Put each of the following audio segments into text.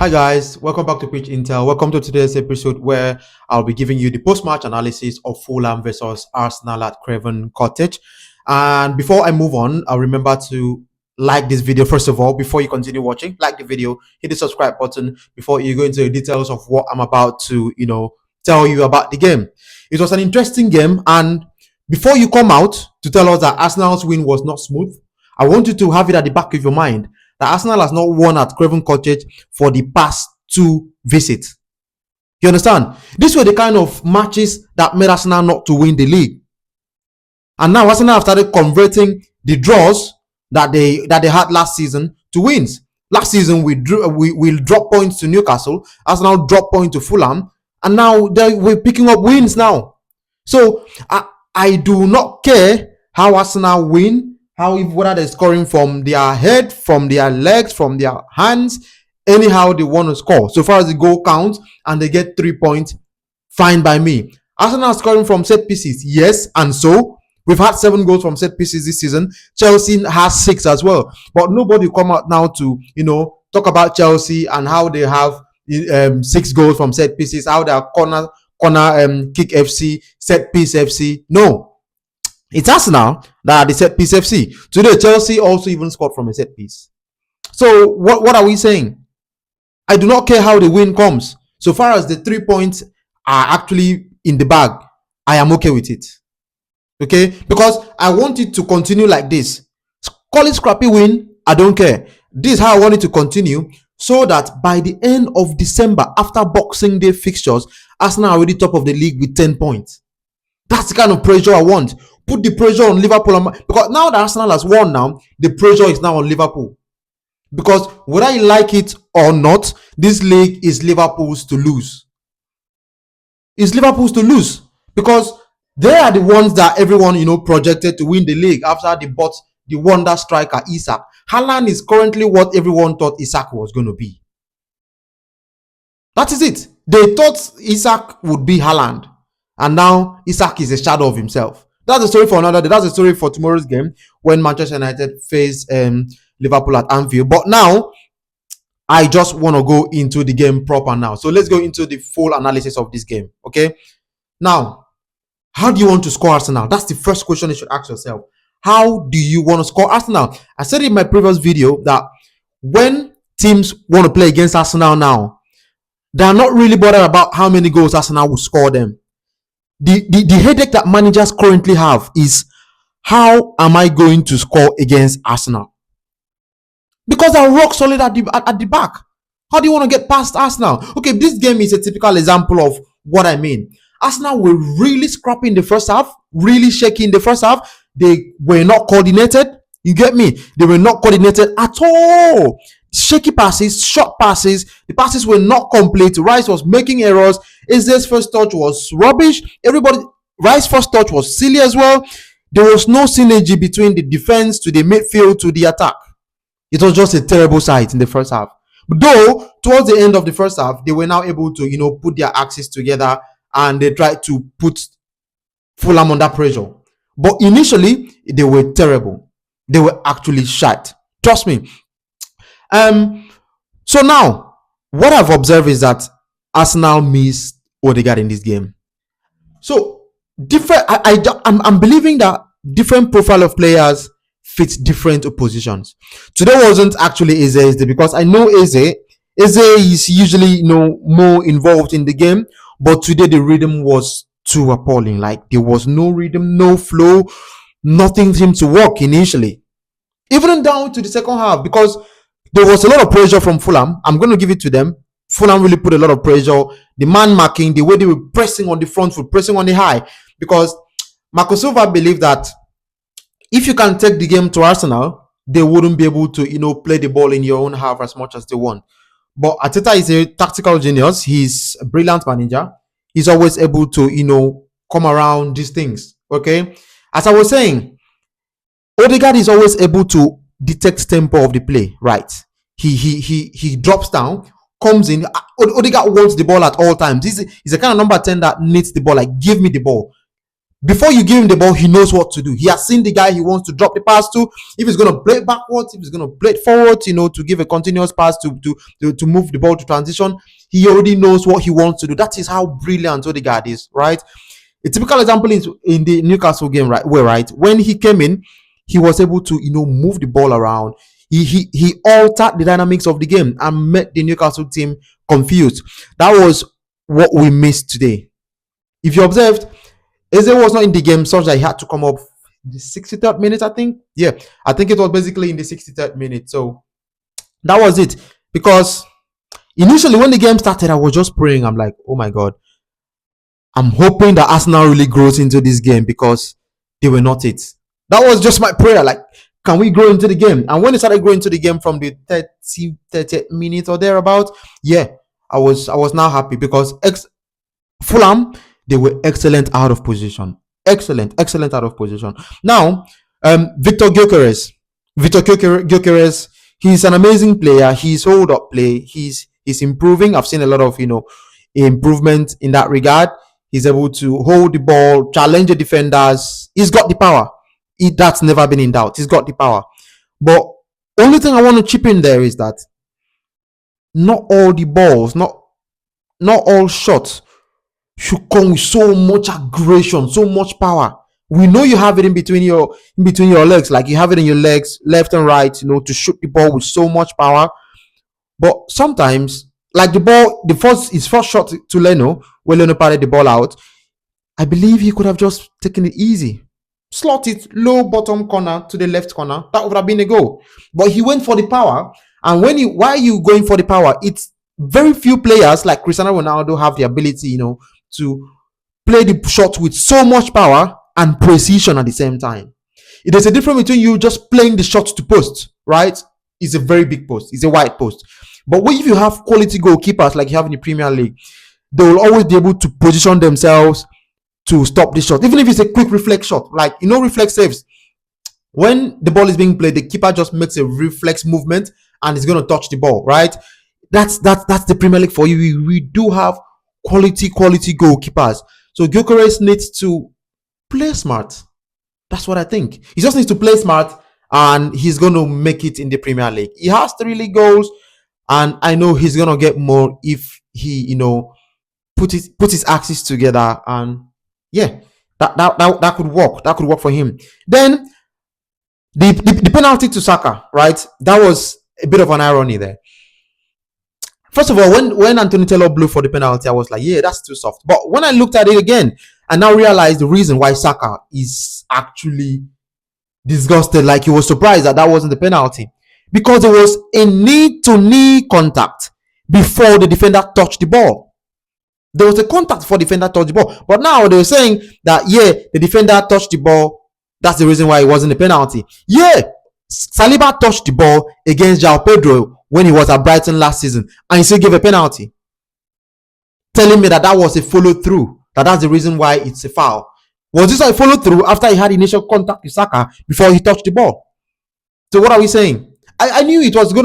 Hi guys, welcome back to Pitch Intel. Welcome to today's episode where I'll be giving you the post-match analysis of Fulham versus Arsenal at Craven Cottage. And before I move on, I'll remember to like this video first of all. Before you continue watching, like the video, hit the subscribe button before you go into the details of what I'm about to, tell you about the game. It was an interesting game, and before you come out to tell us that Arsenal's win was not smooth, I want you to have it at the back of your mind that Arsenal has not won at Craven Cottage for the past 2 visits. You understand? These were the kind of matches that made Arsenal not to win the league. And now Arsenal have started converting the draws that they had last season to wins. Last season we dropped points to Newcastle. Arsenal dropped points to Fulham, and now we're picking up wins now. So I do not care how Arsenal win. Whether they're scoring from their head, from their legs, from their hands, anyhow they want to score. So far as the goal counts and they get 3 points, fine by me. Arsenal are scoring from set pieces, yes, and so we've had 7 goals from set pieces this season. Chelsea has 6 as well, but nobody come out now to talk about Chelsea and how they have 6 goals from set pieces, how they are corner kick FC, set piece FC. No. It's Arsenal that are the set piece FC. Today, Chelsea also even scored from a set piece. So, what are we saying? I do not care how the win comes. So far as the 3 points are actually in the bag, I am okay with it. Okay? Because I want it to continue like this. Call it scrappy win, I don't care. This is how I want it to continue, so that by the end of December, after Boxing Day fixtures, Arsenal are already top of the league with 10 points. That's the kind of pressure I want. Put the pressure on Liverpool, because now that Arsenal has won now, the pressure is now on Liverpool. Because whether you like it or not, this league is Liverpool's to lose. It's Liverpool's to lose, because they are the ones that everyone projected to win the league after they bought the wonder striker Isak. Haaland is currently what everyone thought Isak was going to be. That is it. They thought Isak would be Haaland, and now Isak is a shadow of himself. That's a story for another day. That's a story for tomorrow's game when Manchester United face Liverpool at Anfield. But now, I just want to go into the game proper now. So let's go into the full analysis of this game. Okay? Now, how do you want to score Arsenal? That's the first question you should ask yourself. How do you want to score Arsenal? I said in my previous video that when teams want to play against Arsenal now, they are not really bothered about how many goals Arsenal will score them. The headache that managers currently have is, how am I going to score against Arsenal? Because they're rock solid at the back. How do you want to get past Arsenal? Okay, this game is a typical example of what I mean. Arsenal were really scrappy in the first half, really shaky in the first half. They were not coordinated. You get me? They were not coordinated at all. Shaky passes, short passes. The passes were not complete. Rice was making errors. Eze's first touch was rubbish. Rice's first touch was silly as well. There was no synergy between the defense to the midfield to the attack. It was just a terrible sight in the first half. Though, towards the end of the first half, they were now able to, put their axes together and they tried to put Fulham under pressure. But initially, they were terrible. They were actually shite. Trust me. So now, what I've observed is that Arsenal missed Odegard in this game. So I'm believing that different profile of players fit different positions. Today wasn't actually Eze because I know Eze is usually more involved in the game, but today the rhythm was too appalling. Like, there was no rhythm, no flow, nothing seemed to work initially. Even down to the second half, because there was a lot of pressure from Fulham. I'm going to give it to them. Fulham really put a lot of pressure. The man marking, the way they were pressing on the front foot, pressing on the high. Because Marco Silva believed that if you can take the game to Arsenal, they wouldn't be able to, play the ball in your own half as much as they want. But Arteta is a tactical genius. He's a brilliant manager. He's always able to, come around these things. Okay? As I was saying, Odegard is always able to detect tempo of the play, right? He drops down, comes in. Odegard wants the ball at all times. He's the kind of number 10 that needs the ball. Like, give me the ball. Before you give him the ball, he knows what to do. He has seen the guy he wants to drop the pass to. If he's going to play it backwards, if he's going to play it forwards, to give a continuous pass to move the ball to transition, he already knows what he wants to do. That is how brilliant Odegard is, right? A typical example is in the Newcastle game, right, when he came in, he was able to, move the ball around. He altered the dynamics of the game and made the Newcastle team confused. That was what we missed today. If you observed, Eze was not in the game such that he had to come up the 63rd minute, I think. Yeah, I think it was basically in the 63rd minute. So that was it. Because initially when the game started, I was just praying. I'm like, oh my God. I'm hoping that Arsenal really grows into this game because they were not it. That was just my prayer. Like, can we grow into the game? And when they started growing into the game from the 30th minute or thereabout, yeah, I was now happy because Fulham, they were excellent out of position. Excellent out of position. Now, Victor Gyökeres, he's an amazing player. He's hold up play. He's improving. I've seen a lot of improvement in that regard. He's able to hold the ball, challenge the defenders. He's got the power. That's never been in doubt. He's got the power. But only thing I want to chip in there is that not all the balls, not all shots should come with so much aggression, so much power. We know you have it in between your legs, like you have it in your legs, left and right, to shoot the ball with so much power. But sometimes, like his first shot to Leno, when Leno patted the ball out, I believe he could have just taken it easy. Slot it low bottom corner to the left corner. That would have been a goal. But he went for the power. And why are you going for the power? It's very few players like Cristiano Ronaldo have the ability, to play the shot with so much power and precision at the same time. There's a difference between you just playing the shot to post, right? It's a very big post. It's a wide post. But if you have quality goalkeepers like you have in the Premier League, they will always be able to position themselves to stop the shot, even if it's a quick reflex shot, like reflex saves. When the ball is being played, the keeper just makes a reflex movement and is going to touch the ball, right? That's the Premier League for you. We do have quality goalkeepers. So Gyökeres needs to play smart. That's what I think. He just needs to play smart, and he's going to make it in the Premier League. He has 3 league goals, and I know he's going to get more if he, put his axes together. And yeah, that could work. That could work for him. Then the penalty to Saka, right? That was a bit of an irony there. First of all, when Anthony Taylor blew for the penalty, I was like, yeah, that's too soft. But when I looked at it again, I now realized the reason why Saka is actually disgusted, like he was surprised that wasn't the penalty, because it was a knee-to-knee contact before the defender touched the ball. There was a contact before the defender touched the ball. But now they were saying that, yeah, the defender touched the ball. That's the reason why it wasn't a penalty. Yeah, Saliba touched the ball against João Pedro when he was at Brighton last season, and he still gave a penalty, telling me that was a follow-through, that's the reason why it's a foul. Was this a follow-through after he had initial contact with Saka before he touched the ball? So what are we saying? I knew it was going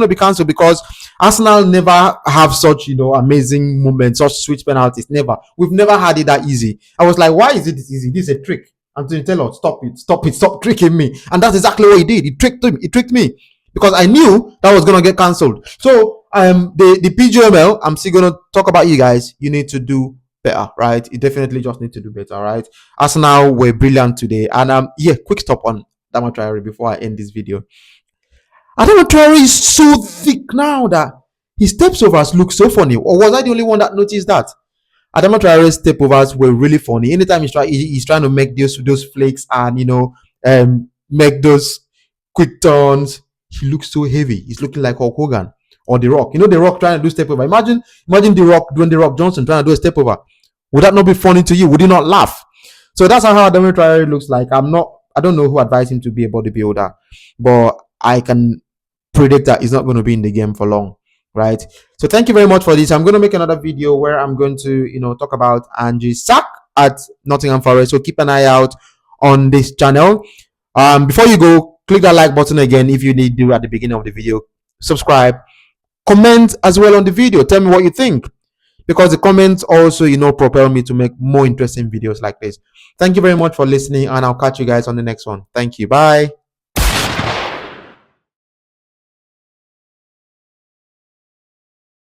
to be cancelled because Arsenal never have such amazing moments, such sweet penalties. Never. We've never had it that easy. I was like, why is it this easy? This is a trick. Anthony Taylor, stop tricking me. And that's exactly what he did. He tricked me because I knew that was going to get cancelled. So the PGML, I'm still going to talk about you guys. You need to do better, right? You definitely just need to do better, right? Arsenal were brilliant today. And yeah, quick stop on Adama Traore before I end this video. Adama Traore is so thick now that his steps overs look so funny. Or was I the only one that noticed that? Adama Traore's step overs were really funny. Anytime he's trying to make those flakes and make those quick turns, he looks so heavy. He's looking like Hulk Hogan or The Rock. The Rock trying to do step over. Imagine The Rock doing The Rock Johnson trying to do a step over. Would that not be funny to you? Would you not laugh? So that's how Adama Traore looks like. I don't know who advised him to be a bodybuilder, but I can predict that he's not going to be in the game for long, right? So thank you very much for this. I'm going to make another video where I'm going to talk about Andrew's sack at Nottingham Forest. So keep an eye out on this channel. Before you go, click that like button again if you need to at the beginning of the video. Subscribe, comment as well on the video. Tell me what you think. because the comments also, propel me to make more interesting videos like this. Thank you very much for listening, and I'll catch you guys on the next one. Thank you. Bye.